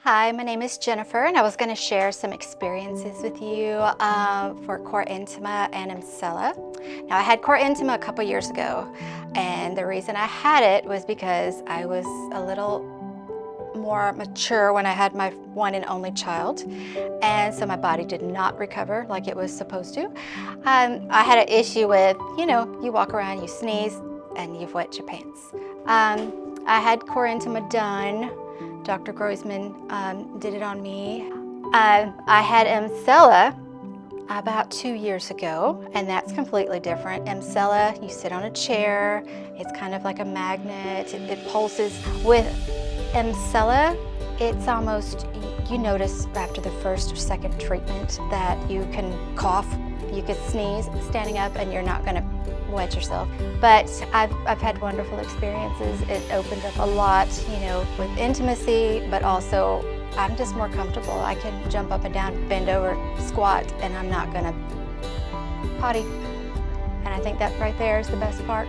Hi, my name is Jennifer, and I was going to share some experiences with you for Co2re Intima and Emsella. Now, I had Co2re Intima a couple years ago, and the reason I had it was because I was a little more mature when I had my one and only child, and so my body did not recover like it was supposed to. I had an issue with, you walk around, you sneeze, and you've wet your pants. I had Co2re Intima done. Dr. Groisman did it on me. I had Emsella about 2 years ago, and that's completely different. Emsella, you sit on a chair, it's kind of like a magnet, it pulses. With Emsella, it's almost, you notice after the first or second treatment that you can cough, you could sneeze standing up, and you're not gonna wet yourself. But I've had wonderful experiences. It opened up a lot, with intimacy, but also I'm just more comfortable. I can jump up and down, bend over, squat, and I'm not gonna potty. And I think that right there is the best part.